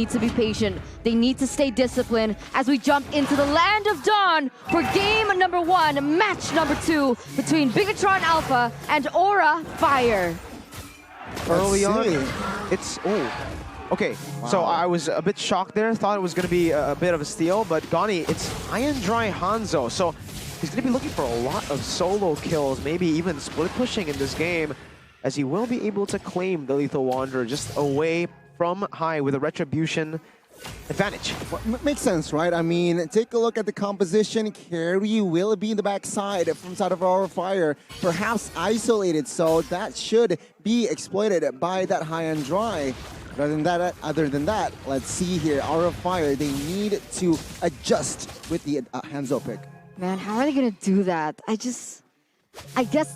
need to be patient. They need to stay disciplined as we jump into the land of dawn for game number 1, match number 2 between BIGETRON Alpha and Aura Fire. Early on, it's... Okay, so I was a bit shocked there. Thought it was going to be a bit of a steal, but Gani, it's Iron Dry Hanzo. So he's going to be looking for a lot of solo kills, maybe even split pushing in this game, as he will be able to claim the Lethal Wanderer just away from high with a Retribution advantage. Well, makes sense, right? I mean, take a look at the composition. Carry will be in the backside from side of Aura Fire, perhaps isolated, so that should be exploited by that high and dry. Other than that, let's see here. Aura Fire, they need to adjust with the Hanzo pick. Man, how are they going to do that? I guess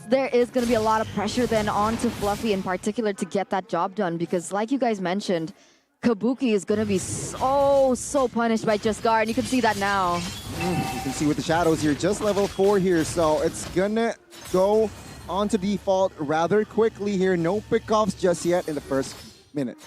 there is going to be a lot of pressure then onto Fluffy in particular to get that job done, because like you guys mentioned, Kabuki is going to be so punished by Just Guard, and you can see that now. You can see with the shadows here, just level 4 here, so it's gonna go onto default rather quickly here. No pickoffs just yet in the first minute.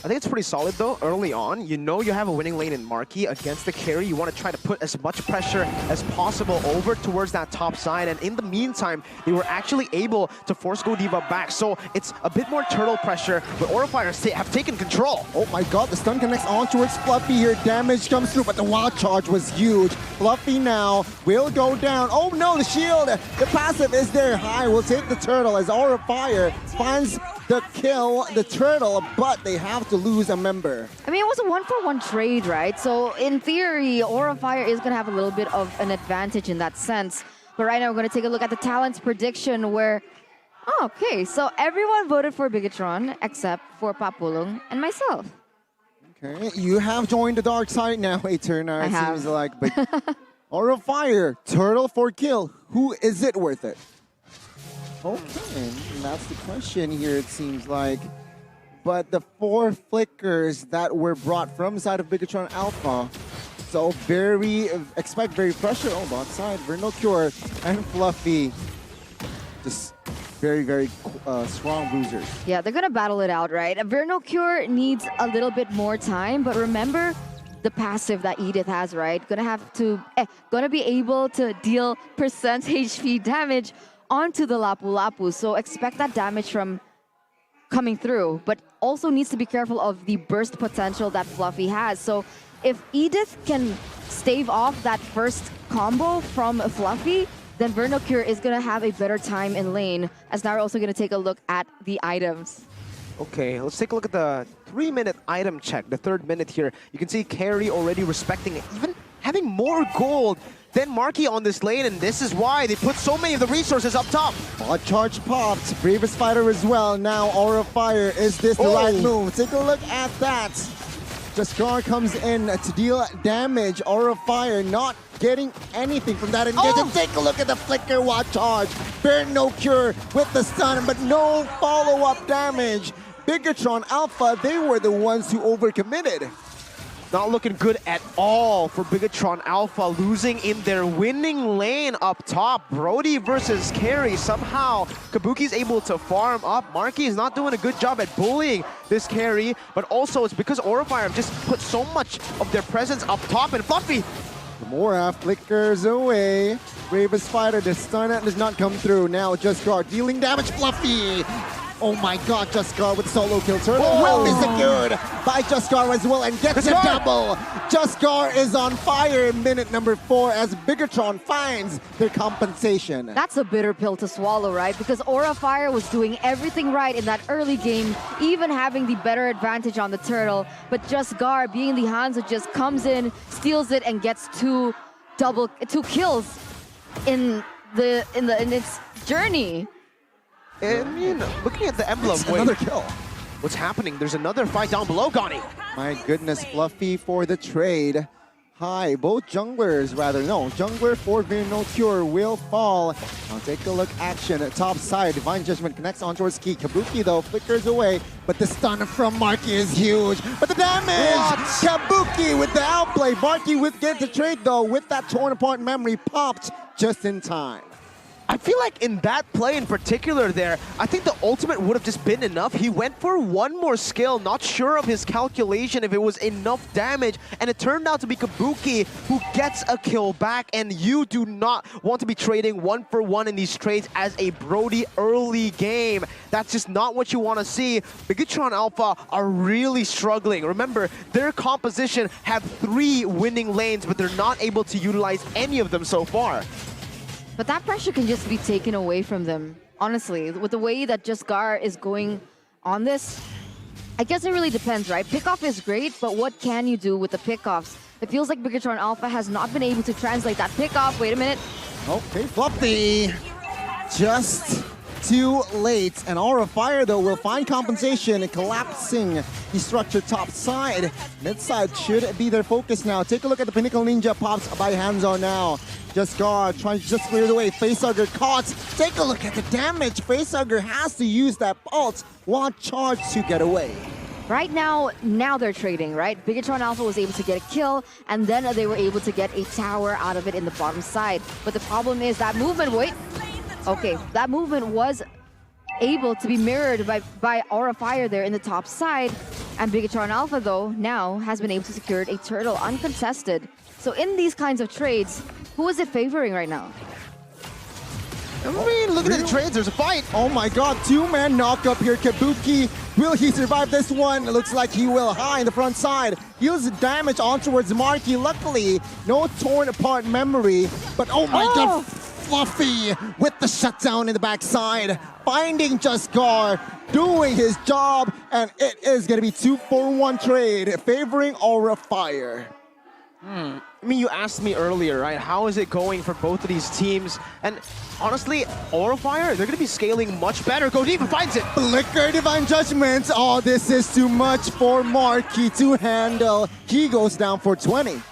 I think it's pretty solid though, early on. You know you have a winning lane in Marky against the carry. You want to try to put as much pressure as possible over towards that top side, and in the meantime, they were actually able to force Godiva back. So it's a bit more turtle pressure, but Aura Fire have taken control. Oh my god, the stun connects on towards Fluffy here. Damage comes through, but the wild charge was huge. Fluffy now will go down. Oh no, the shield! The passive is there. High will take the turtle as Aura Fire finds the kill, the turtle, but they have to lose a member. I mean, it was a 1-for-1 trade, right? So in theory, Aura Fire is going to have a little bit of an advantage in that sense. But right now, we're going to take a look at the talents prediction where... Oh, okay, so everyone voted for BIGETRON except for Papulong and myself. Okay, you have joined the dark side now, Eterna, it seems like. But Aura Fire, turtle for kill. Who is it worth it? Okay, and that's the question here, it seems like. But the 4 flickers that were brought from the side of BIGETRON Alpha, so expect very pressure. Oh, bot side, Vernal Cure and Fluffy, just very strong bruisers. Yeah, they're gonna battle it out, right? Vernal Cure needs a little bit more time, but remember the passive that Edith has, right? Gonna be able to deal percent HP damage onto the Lapu Lapu, so expect that damage from coming through, but also needs to be careful of the burst potential that Fluffy has. So if Edith can stave off that first combo from Fluffy, then Vernal Cure is going to have a better time in lane, as now we're also going to take a look at the items. Okay, let's take a look at the 3-minute item check, the 3rd minute here. You can see Carry already respecting it, even having more gold than Marky on this lane, and this is why they put so many of the resources up top. Bot charge popped, Bravest Fighter as well. Now Aura Fire, is this the right move? Take a look at that. Jaskar comes in to deal damage. Aura Fire not getting anything from that engagement. Take a look at the flicker watch charge. No Cure with the stun, but no follow-up damage. BIGETRON Alpha, they were the ones who overcommitted. Not looking good at all for BIGETRON Alpha, losing in their winning lane up top. Brody versus Carry. Somehow, Kabuki's able to farm up. Marky is not doing a good job at bullying this Carry, but also it's because Aura Fire have just put so much of their presence up top, and Fluffy. Gamora flickers away. Bravest Fighter, the stun does not come through. Now Jaskar dealing damage. Fluffy! Oh my god, Jaskar with solo kill. Turtle will be secured by Jaskar as well and gets a double. Jaskar is on fire. Minute number 4 as BIGETRON finds their compensation. That's a bitter pill to swallow, right? Because Aura Fire was doing everything right in that early game, even having the better advantage on the turtle. But Jaskar, being the Hanzo, just comes in, steals it, and gets 2 kills in its journey. I mean, looking at the emblem, another kill. What's happening? There's another fight down below, Gani. My goodness, Fluffy for the trade. High, both junglers rather. No, jungler for Vernal Cure will fall. Now take a look, action at top side. Divine Judgment connects on towards Key. Kabuki though flickers away, but the stun from Marky is huge. But the damage! Kabuki with the outplay. Marky with get the trade though with that torn apart memory popped just in time. I feel like in that play in particular there, I think the ultimate would have just been enough. He went for one more skill, not sure of his calculation if it was enough damage, and it turned out to be Kabuki who gets a kill back, and you do not want to be trading 1-for-1 in these trades as a Brody early game. That's just not what you want to see. BIGETRON Alpha are really struggling. Remember, their composition have 3 winning lanes, but they're not able to utilize any of them so far. But that pressure can just be taken away from them, honestly. With the way that Jaskar is going on this, I guess it really depends, right? Pickoff is great, but what can you do with the pickoffs? It feels like BIGETRON Alpha has not been able to translate that pickoff. Wait a minute. Okay, Fluffy. Just too late. And Aura Fire, though, will find compensation, collapsing the structure top side. Mid side should be their focus now. Take a look at the Pinnacle Ninja pops by Hanzo now. Jaskar trying to just clear the way. Facehugger caught. Take a look at the damage. Facehugger has to use that pulse while charged to get away. Right now they're trading, right? BIGETRON Alpha was able to get a kill, and then they were able to get a tower out of it in the bottom side. But the problem is that movement, okay, that movement was able to be mirrored by Aura Fire there in the top side. And BIGETRON Alpha, though, now has been able to secure a turtle uncontested. So in these kinds of trades, who is it favoring right now? I mean, look at the trades, there's a fight. Oh my god, 2-man knock up here. Kabuki, will he survive this one? It looks like he will. High in the front side. Heals damage on towards Marky. Luckily, no torn apart memory. But oh my god, Fluffy with the shutdown in the backside. Finding Jaskar, doing his job. And it is going to be 2-for-1 trade favoring Aura Fire. I mean, you asked me earlier, right? How is it going for both of these teams? And honestly, Aura Fire, they're going to be scaling much better. Godiva finds it. Flicker Divine Judgment. Oh, this is too much for Marky to handle. He goes down for 20.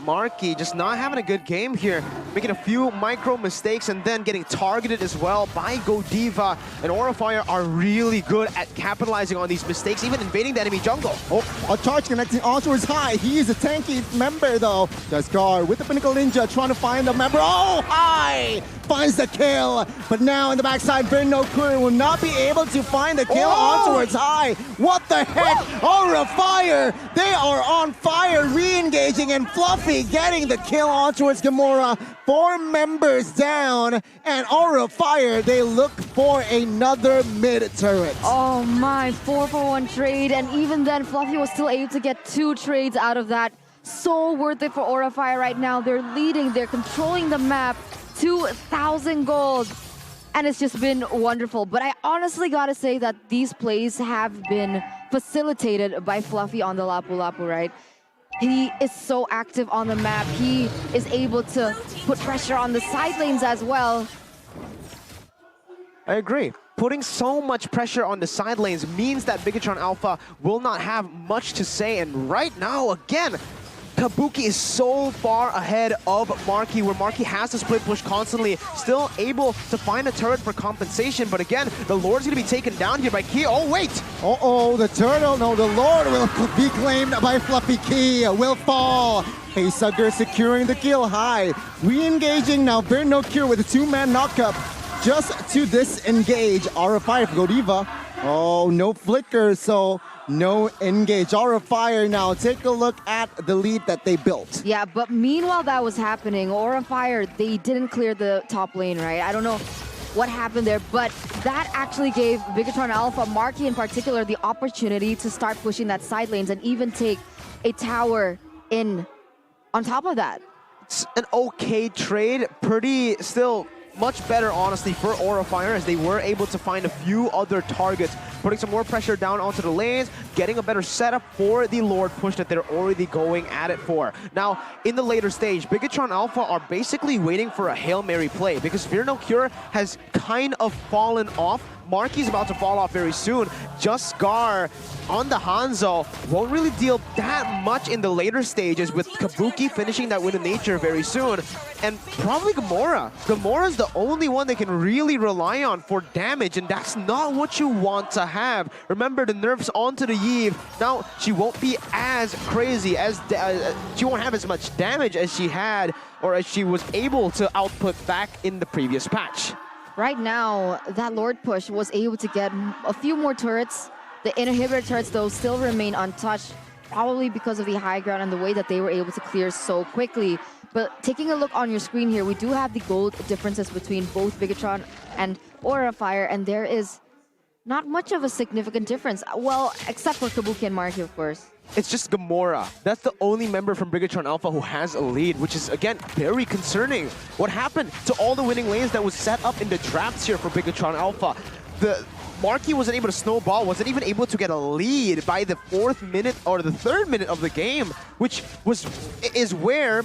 Marky just not having a good game here, making a few micro mistakes and then getting targeted as well by Godiva. And Aura Fire are really good at capitalizing on these mistakes, even invading the enemy jungle. Oh, a charge connecting onwards high. He is a tanky member though. Jaskar with the Pinnacle Ninja trying to find the member. Oh, high! Finds the kill. But now in the backside, Vernokur will not be able to find the kill onwards high. What the heck? Aura Fire! They are on fire, re-engaging, and Fluffy getting the kill on towards Gamora. 4 members down, and Aura Fire, they look for another mid-turret. Oh my, 4-for-1 trade, and even then Fluffy was still able to get 2 trades out of that. So worth it for Aura Fire right now. They're leading, they're controlling the map. 2,000 gold, and it's just been wonderful. But I honestly gotta say that these plays have been facilitated by Fluffy on the Lapu Lapu, right? He is so active on the map. He is able to put pressure on the side lanes as well. I agree. Putting so much pressure on the side lanes means that BIGETRON Alpha will not have much to say. And right now, again, Kabuki is so far ahead of Marky, where Marky has to split push constantly, still able to find a turret for compensation. But again, the Lord's going to be taken down here by Key. Oh, wait! Uh-oh, the turtle, no, the Lord will be claimed by Fluffy. Key will fall. Facehugger securing the kill high. Re-engaging now, Vernokur with a 2-man knockup. Just to disengage. Aura Fire for Godiva. Oh, no flicker, so no engage. Aura Fire now. Take a look at the lead that they built. Yeah, but meanwhile that was happening, Aura Fire, they didn't clear the top lane, right? I don't know what happened there, but that actually gave BIGETRON Alpha, Marky in particular, the opportunity to start pushing that side lanes and even take a tower in on top of that. It's an okay trade, pretty still much better, honestly, for Aura Fire, as they were able to find a few other targets, putting some more pressure down onto the lanes, getting a better setup for the Lord push that they're already going at it for. Now, in the later stage, BIGETRON Alpha are basically waiting for a Hail Mary play, because Vernokur has kind of fallen off. Marky's about to fall off very soon. Jaskar on the Hanzo won't really deal that much in the later stages, with Kabuki finishing that win of nature very soon. And probably Gamora's the only one they can really rely on for damage, and that's not what you want to have. Remember the nerfs onto the Eve. Now she won't be as crazy, as she won't have as much damage as she had or as she was able to output back in the previous patch. Right now, that Lord push was able to get a few more turrets. The inhibitor turrets, though, still remain untouched, probably because of the high ground and the way that they were able to clear so quickly. But taking a look on your screen here, we do have the gold differences between both BIGETRON and Aura Fire, and there is not much of a significant difference. Well, except for Kabuki and Marky, of course. It's just Gamora. That's the only member from BIGETRON Alpha who has a lead, which is, again, very concerning. What happened to all the winning lanes that was set up in the drafts here for BIGETRON Alpha? The Marky wasn't able to snowball, wasn't even able to get a lead by the 4th minute or the 3rd minute of the game, which is where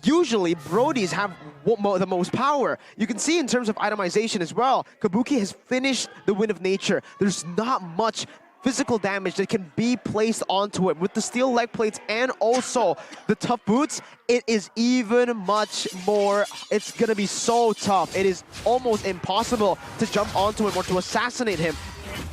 usually Brodies have the most power. You can see in terms of itemization as well, Kabuki has finished the Wind of Nature. There's not much physical damage that can be placed onto it. With the steel leg plates and also the tough boots, it is even much more, it's gonna be so tough. It is almost impossible to jump onto him or to assassinate him.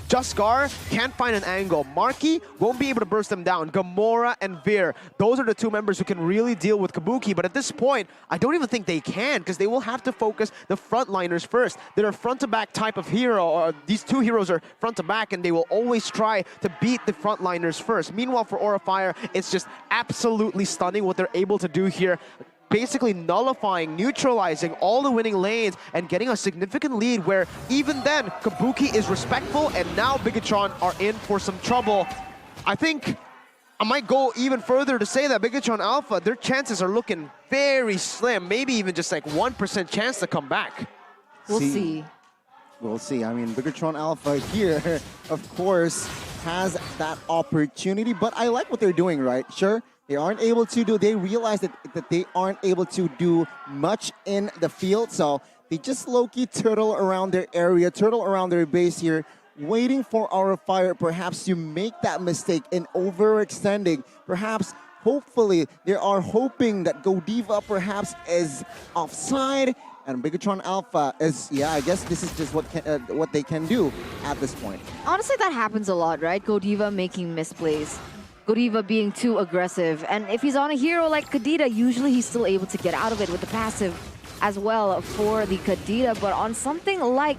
Jaskar can't find an angle. Marky won't be able to burst them down. Gamora and Veer, those are the two members who can really deal with Kabuki, but at this point, I don't even think they can, because they will have to focus the frontliners first. They're a front-to-back type of hero, or these two heroes are front-to-back, and they will always try to beat the frontliners first. Meanwhile, for Aura Fire, it's just absolutely stunning what they're able to do here. Basically nullifying, neutralizing all the winning lanes and getting a significant lead where even then, Kabuki is respectful and now BIGETRON are in for some trouble. I think I might go even further to say that BIGETRON Alpha, their chances are looking very slim, maybe even just like 1% chance to come back. We'll see. We'll see. I mean, BIGETRON Alpha here, of course, has that opportunity, but I like what they're doing, right? Sure. They aren't able to do, they realize that they aren't able to do much in the field, so they just low-key turtle around their area, turtle around their base here, waiting for Aura Fire perhaps to make that mistake in overextending. Perhaps, hopefully, they are hoping that Godiva perhaps is offside, and BIGETRON Alpha is, yeah, I guess this is just what they can do at this point. Honestly, that happens a lot, right? Godiva making misplays. Godiva being too aggressive. And if he's on a hero like Kadita, usually he's still able to get out of it with the passive as well for the Kadita. But on something like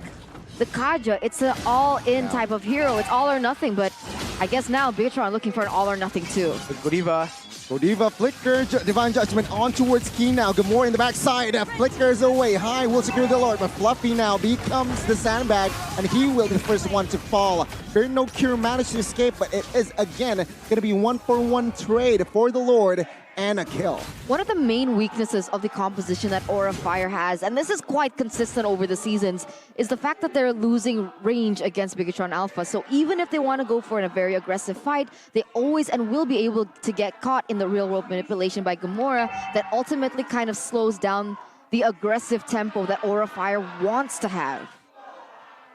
the Kaja, it's an all-in type of hero. It's all or nothing. But I guess now BIGETRON looking for an all or nothing too. Godiva flicker, Divine Judgment on towards Key now. Gamora in the backside, flickers away. High will secure the Lord, but Fluffy now becomes the sandbag, and he will be the first one to fall. Very no cure managed to escape, but it is again going to be 1-for-1 trade for the Lord and a kill. One of the main weaknesses of the composition that Aura Fire has, and this is quite consistent over the seasons, is the fact that they're losing range against BIGETRON Alpha. So even if they want to go for a very aggressive fight, they always and will be able to get caught in the real-world manipulation by Gamora that ultimately kind of slows down the aggressive tempo that Aura Fire wants to have.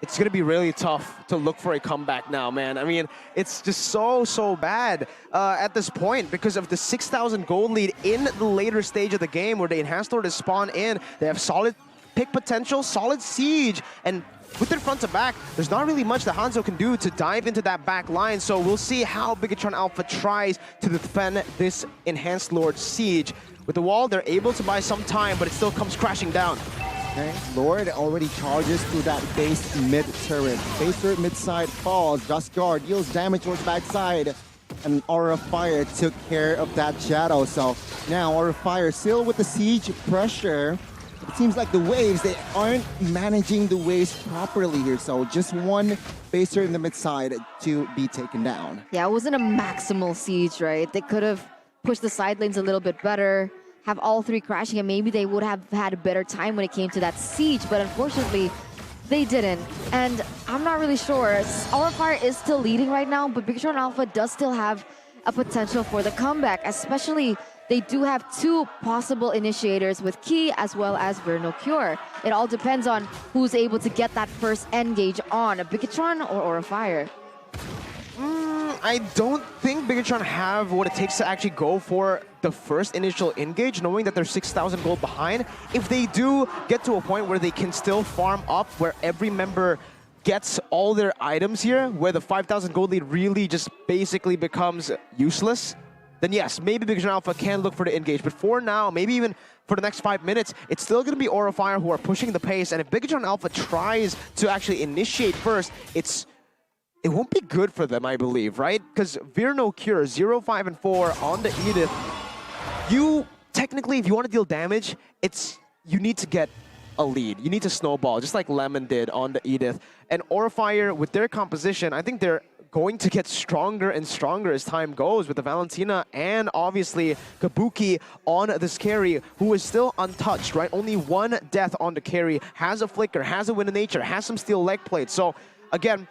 It's going to be really tough to look for a comeback now, man. I mean, it's just so bad at this point because of the 6,000 gold lead in the later stage of the game where the Enhanced Lord is spawned in. They have solid pick potential, solid siege, and with their front to back, there's not really much that Hanzo can do to dive into that back line. So we'll see how BIGETRON Alpha tries to defend this Enhanced Lord siege. With the wall, they're able to buy some time, but it still comes crashing down. Okay, Lord already charges through that base mid turret. Base turret mid side falls. Jaskar deals damage towards backside. And Aura Fire took care of that shadow. So now Aura Fire still with the siege pressure. It seems like the waves, they aren't managing the waves properly here. So just one base turret in the mid side to be taken down. Yeah, it wasn't a maximal siege, right? They could have pushed the side lanes a little bit better, have all three crashing, and maybe they would have had a better time when it came to that siege, but unfortunately, they didn't. And I'm not really sure. Aura Fire is still leading right now, but BIGETRON Alpha does still have a potential for the comeback, especially they do have two possible initiators with Key as well as Verno Cure. It all depends on who's able to get that first engage on, a BIGETRON or Aura Fire. I don't think BIGETRON have what it takes to actually go for the first initial engage, knowing that they're 6,000 gold behind. If they do get to a point where they can still farm up, where every member gets all their items here, where the 5,000 gold lead really just basically becomes useless, then yes, maybe BIGETRON Alpha can look for the engage. But for now, maybe even for the next 5 minutes, it's still going to be Aura Fire who are pushing the pace. And if BIGETRON Alpha tries to actually initiate first, it won't be good for them, I believe, right? Because Veer No Cure, 0, 5, and 4 on the Edith. You, technically, if you want to deal damage, you need to get a lead. You need to snowball, just like Lemon did on the Edith. And Aura Fire, with their composition, I think they're going to get stronger and stronger as time goes with the Valentina and obviously Kabuki on this carry, who is still untouched, right? Only one death on the carry, has a flicker, has a Wind of Nature, has some steel leg plates. So again,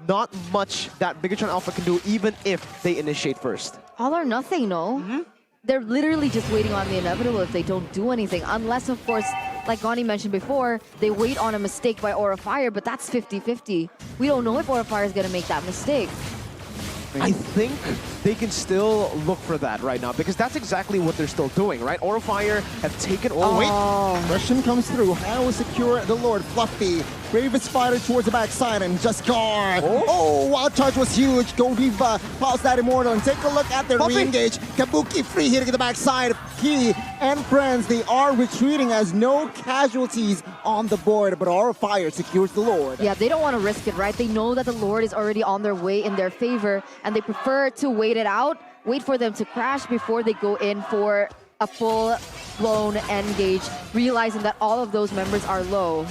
not much that BIGETRON Alpha can do even if they initiate first. All or nothing, no? They're literally just waiting on the inevitable if they don't do anything. Unless, of course, like Gani mentioned before, they wait on a mistake by Aura Fire, but that's 50-50. We don't know if Aura Fire is going to make that mistake. I think they can still look for that right now because that's exactly what they're still doing, right? Aura Fire have taken... Oh, wait! Question comes through. How will secure the Lord? Fluffy. Bravest fighter towards the backside and just gone. Oh, wild charge was huge. Godiva pulls that Immortal and take a look at their re-engage. Kabuki free hitting the backside. He and friends, they are retreating as no casualties on the board, but Aura Fire secures the Lord. Yeah, they don't want to risk it, right? They know that the Lord is already on their way in their favor, and they prefer to wait it out, wait for them to crash before they go in for a full-blown engage, realizing that all of those members are low.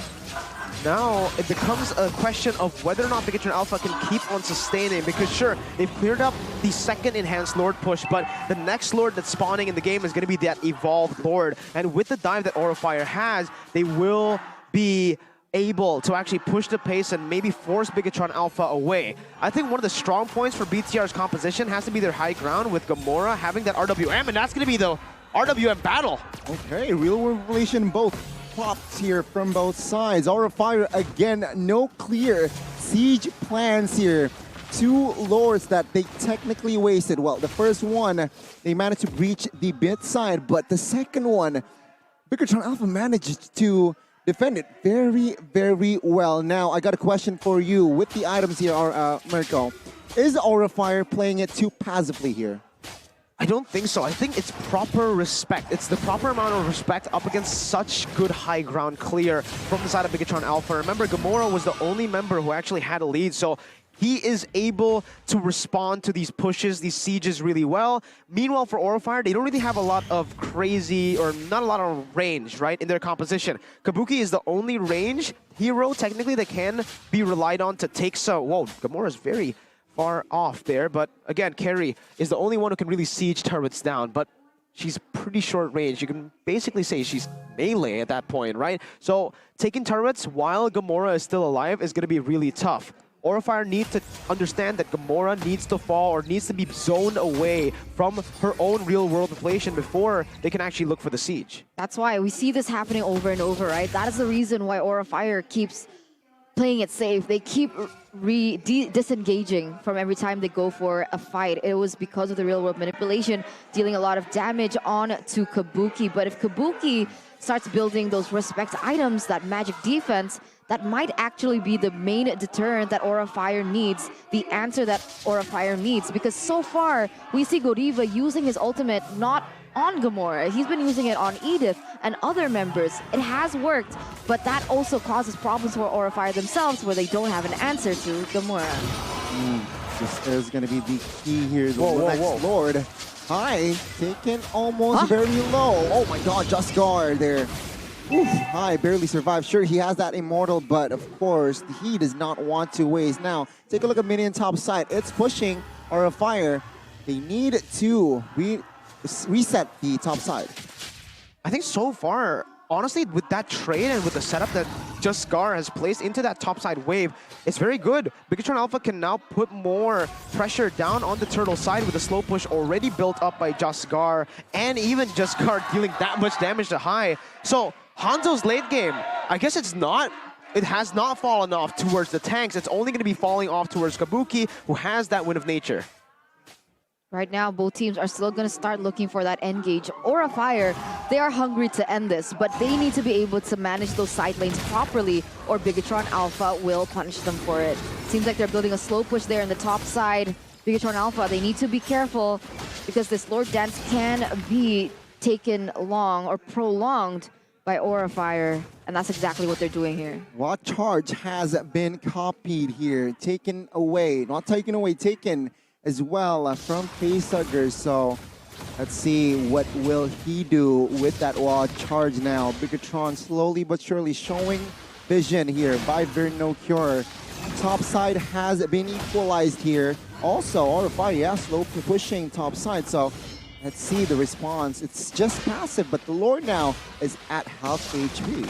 Now it becomes a question of whether or not BIGETRON Alpha can keep on sustaining, because sure, they've cleared up the second enhanced Lord push, but the next Lord that's spawning in the game is going to be that evolved Lord. And with the dive that Aura Fire has, they will be able to actually push the pace and maybe force BIGETRON Alpha away. I think one of the strong points for BTR's composition has to be their high ground with Gamora having that RWM, and that's going to be the RWM battle. Okay, real revelation both pops here from both sides. Aura Fire again, no clear siege plans here. Two lords that they technically wasted. Well, the first one, they managed to breach the bit side, but the second one, BIGETRON Alpha managed to defend it very, very well. Now, I got a question for you with the items here, Mirko. Is Aura Fire playing it too passively here? I don't think so. I think it's proper respect. It's the proper amount of respect up against such good high ground clear from the side of BIGETRON Alpha. Remember, Gamora was the only member who actually had a lead, so he is able to respond to these pushes, these sieges really well. Meanwhile, for Aura Fire, they don't really have a lot of crazy, or not a lot of range, right, in their composition. Kabuki is the only range hero, technically, that can be relied on to take some... Whoa, Gamora's very far off there, but again, Carrie is the only one who can really siege turrets down, but she's pretty short range. You can basically say she's melee at that point, right? So taking turrets while Gamora is still alive is going to be really tough. Aura Fire needs to understand that Gamora needs to fall or needs to be zoned away from her own real-world inflation before they can actually look for the siege. That's why we see this happening over and over, right? That is the reason why Aura Fire keeps playing it safe. They keep disengaging from every time they go for a fight. It was because of the real-world manipulation, dealing a lot of damage on to Kabuki. But if Kabuki starts building those respect items, that magic defense, that might actually be the main deterrent that Aura Fire needs, the answer that Aura Fire needs. Because so far, we see Godiva using his ultimate not on Gamora. He's been using it on Edith and other members. It has worked, but that also causes problems for Aura Fire themselves where they don't have an answer to Gamora. This is going to be the key here. The next Lord. High, taken almost very low. Oh my god, just guard there. Oof, High barely survived. Sure, he has that Immortal, but of course, he does not want to waste. Now, take a look at minion top side. It's pushing Aura Fire. They need to reset the top side. I think so far, honestly, with that trade and with the setup that Just Scar has placed into that topside wave, it's very good. BIGETRON Alpha can now put more pressure down on the turtle side with a slow push already built up by Just Scar, and even Just Scar dealing that much damage to High. So Hanzo's late game, I guess it has not fallen off towards the tanks. It's only going to be falling off towards Kabuki, who has that Wind of Nature. Right now, both teams are still going to start looking for that engage or a fire. They are hungry to end this, but they need to be able to manage those side lanes properly, or BIGETRON Alpha will punish them for it. Seems like they're building a slow push there in the top side. BIGETRON Alpha, they need to be careful because this Lord Dance can be taken long or prolonged by Aura Fire, and that's exactly what they're doing here. What charge has been copied here? Taken away, not taken away, taken as well from Facehugger. So let's see what will he do with that wall charge now. BIGETRON slowly but surely showing vision here by Vernocure. Top side has been equalized here. Also, Aura Fire, yeah, slow pushing top side. So let's see the response. It's just passive, but the Lord now is at half HP.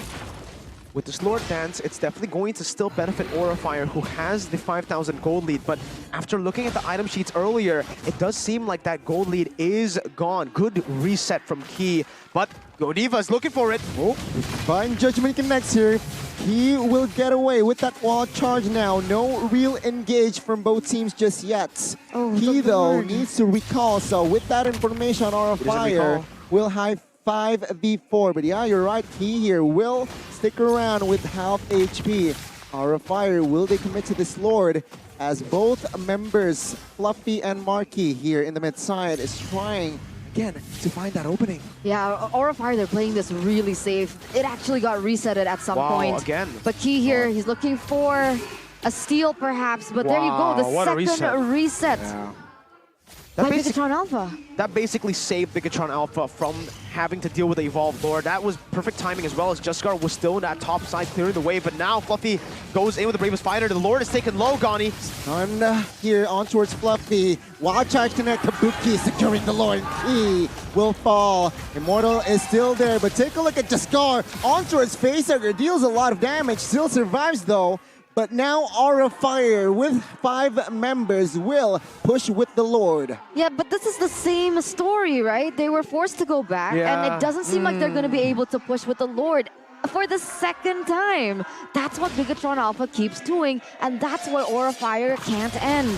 With this Lord Dance, it's definitely going to still benefit Aura Fire, who has the 5,000 gold lead. But after looking at the item sheets earlier, it does seem like that gold lead is gone. Good reset from Key, but Godiva is looking for it. Oh, Fine Judgment connects here. He will get away with that wall charge now. No real engage from both teams just yet. Oh, he, though, needs to recall. So with that information, Aura Fire will have 5v4. But yeah, you're right. Key here will stick around with half HP. Aura Fire, will they commit to this Lord? As both members, Fluffy and Marky here in the mid side, is trying again to find that opening. Yeah, Aura Fire, they're playing this really safe. It actually got resetted at some point. Again. But Key here, he's looking for a steal perhaps, but there you go, the second reset. Yeah. By BIGETRON Alpha. That basically saved BIGETRON Alpha from having to deal with the Evolved Lord. That was perfect timing as well, as Juskar was still in that top side clearing the way. But now Fluffy goes in with the Bravest Fighter. The Lord is taken low, Gani. And here on towards Fluffy. Wild Charge Connect, Kabuki securing the Lord. Key will fall. Immortal is still there, but take a look at Juskar. On towards Facehugger, deals a lot of damage, still survives though. But now Aura Fire with 5 members will push with the Lord. Yeah, but this is the same story, right? They were forced to go back, and it doesn't seem like they're going to be able to push with the Lord for the second time. That's what BIGETRON Alpha keeps doing, and that's why Aura Fire can't end.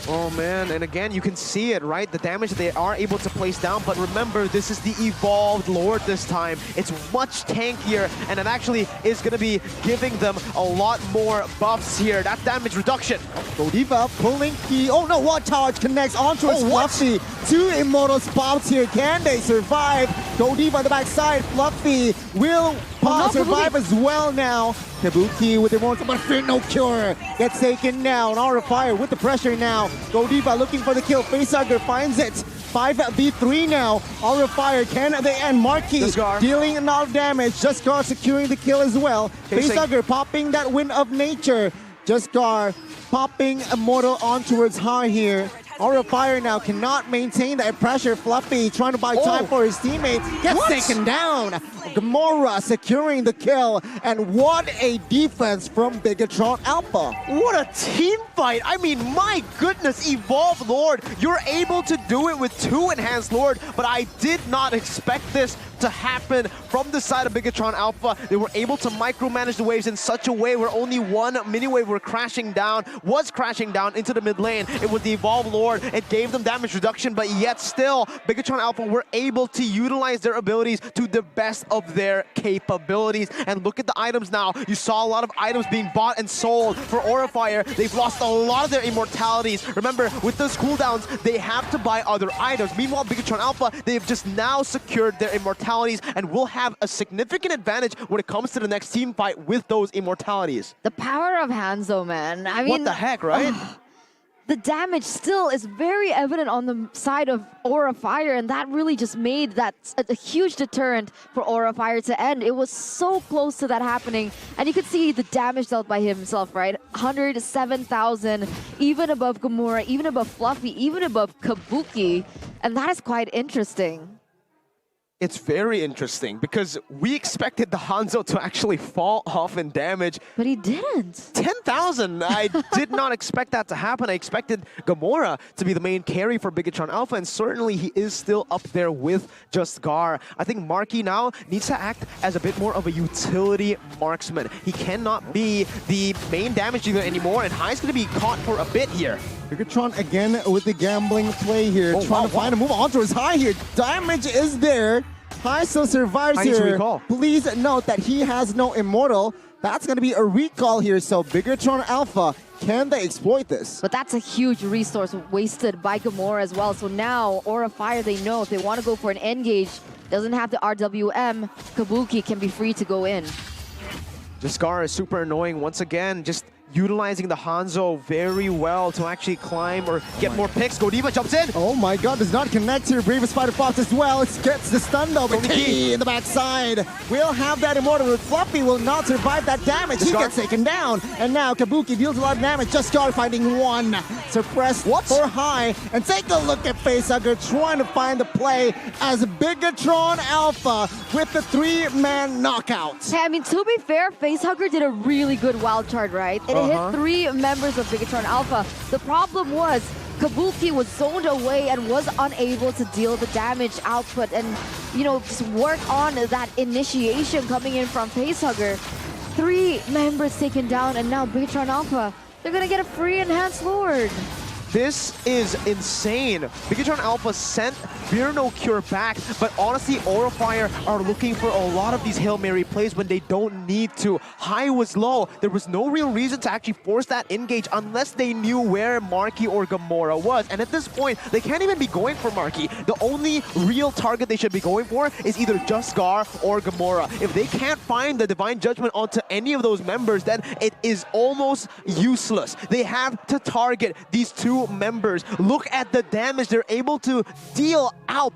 Oh man, and again, you can see it, right? The damage that they are able to place down, but remember, this is the Evolved Lord this time. It's much tankier, and it actually is going to be giving them a lot more buffs here. That's damage reduction. Godiva pulling Key. Oh no, What Charge connects onto his Fluffy. 2 Immortal spots here. Can they survive? Godiva on the backside. Fluffy will survive as well now. Kabuki with Immortal, but Vernocure gets taken down. Aura Fire with the pressure now. Godiva looking for the kill. Facehugger finds it. 5v3 now. Aura Fire, can they end? Marky dealing a lot of damage. Juskar securing the kill as well. Facehugger popping that Wind of Nature. Juskar popping Immortal on towards high here. Aura Fire now cannot maintain that pressure. Fluffy trying to buy time for his teammate. Gets taken down. Gamora securing the kill. And what a defense from BIGETRON Alpha. What a team fight. I mean, my goodness, Evolved Lord. You're able to do it with 2 Enhanced Lord, but I did not expect this to happen from the side of BIGETRON Alpha. They were able to micromanage the waves in such a way where only one mini wave was crashing down into the mid lane. It was the Evolved Lord. It gave them damage reduction, but yet still, BIGETRON Alpha were able to utilize their abilities to the best of their capabilities. And look at the items now. You saw a lot of items being bought and sold for Aura Fire. They've lost a lot of their immortalities. Remember, with those cooldowns, they have to buy other items. Meanwhile, BIGETRON Alpha, they've just now secured their immortalities and will have a significant advantage when it comes to the next team fight with those immortalities. The power of Hanzo, man. I mean, what the heck, right? The damage still is very evident on the side of Aura Fire, and that really just made that a huge deterrent for Aura Fire to end. It was so close to that happening, and you could see the damage dealt by himself, right? 107,000, even above Gamora, even above Fluffy, even above Kabuki, and that is quite interesting. It's very interesting because we expected the Hanzo to actually fall off in damage. But he didn't. 10,000. I did not expect that to happen. I expected Gamora to be the main carry for BIGETRON Alpha, and certainly he is still up there with Juskar. I think Marky now needs to act as a bit more of a utility marksman. He cannot be the main damage dealer anymore, and Hai's going to be caught for a bit here. BIGETRON again with the gambling play here, trying to find a move onto his high here. Damage is there. High still survives here. Please note that he has no immortal. That's going to be a recall here, so BIGETRON Alpha, can they exploit this? But that's a huge resource wasted by Gamora as well. So now, Aura Fire, they know if they want to go for an engage, doesn't have the RWM, Kabuki can be free to go in. Jaskar is super annoying once again, just utilizing the Hanzo very well to actually climb or get more picks. Godiva jumps in. Oh my god, does not connect here. Bravest Spider Fox as well. It gets the stun though, but Key in the backside will have that immortal, but Fluffy will not survive that damage. He gets taken down, and now Kabuki deals a lot of damage. Jaskar finding one. Suppressed for high, and take a look at Facehugger trying to find the play as BIGETRON Alpha with the 3-man knockout. Hey, I mean, to be fair, Facehugger did a really good wild card, right? It hit 3 members of BIGETRON Alpha. The problem was Kabuki was zoned away and was unable to deal the damage output and, you know, just work on that initiation coming in from Facehugger. 3 members taken down, and now BIGETRON Alpha, they're gonna get a free Enhanced Lord. This is insane. BIGETRON Alpha sent Fear No Cure back, but honestly, Aura Fire are looking for a lot of these Hail Mary plays when they don't need to. High was low. There was no real reason to actually force that engage unless they knew where Marky or Gamora was. And at this point, they can't even be going for Marky. The only real target they should be going for is either Jaskar or Gamora. If they can't find the Divine Judgment onto any of those members, then it is almost useless. They have to target these 2 members. Look at the damage they're able to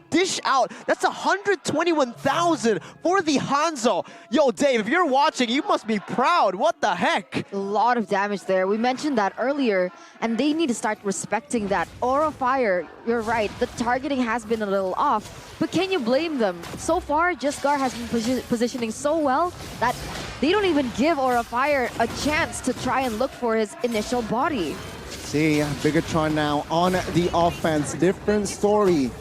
dish out. That's 121,000 for the Hanzo. Yo, Dave, if you're watching, you must be proud. What the heck? A lot of damage there. We mentioned that earlier, and they need to start respecting that. Aura Fire, you're right, the targeting has been a little off, but can you blame them? So far, Jaskar has been positioning so well that they don't even give Aura Fire a chance to try and look for his initial body. See, BIGETRON now on the offense. Different story.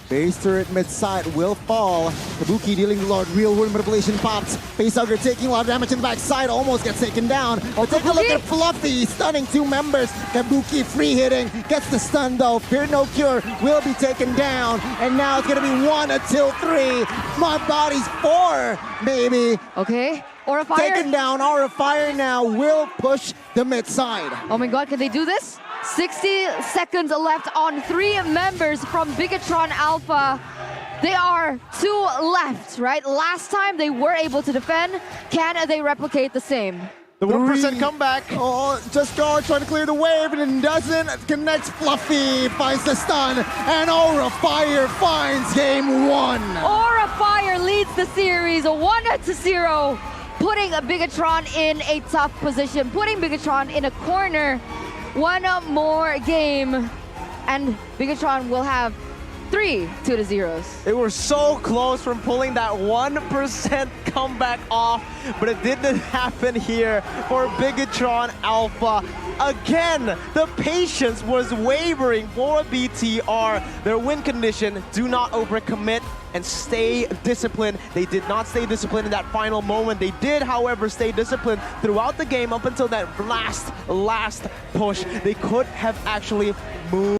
Base turret mid-side will fall. Kabuki dealing the Lord. Real Wound Manipulation pops. Facehugger taking a lot of damage in the backside. Almost gets taken down. But take a look at Fluffy stunning 2 members. Kabuki free hitting. Gets the stun though. Fear No Cure will be taken down. And now it's going to be 1 until 3. My body's 4, baby. Okay. Aura Fire. Taken down. Aura Fire now will push the mid-side. Oh my god, can they do this? 60 seconds left on 3 members from BIGETRON Alpha. They are 2 left, right? Last time they were able to defend. Can they replicate the same? The 1% comeback. Oh, Jaskar trying to clear the wave and it doesn't. Connects Fluffy, finds the stun, and Aura Fire finds game 1. Aura Fire leads the series 1-0, putting BIGETRON in a tough position, putting BIGETRON in a corner. 1 more game, and BIGETRON will have 3 2-0s. They were so close from pulling that 1% comeback off, but it didn't happen here for BIGETRON Alpha. Again, the patience was wavering for BTR. Their win condition, do not overcommit and stay disciplined. They did not stay disciplined in that final moment. They did, however, stay disciplined throughout the game up until that last push. They could have actually moved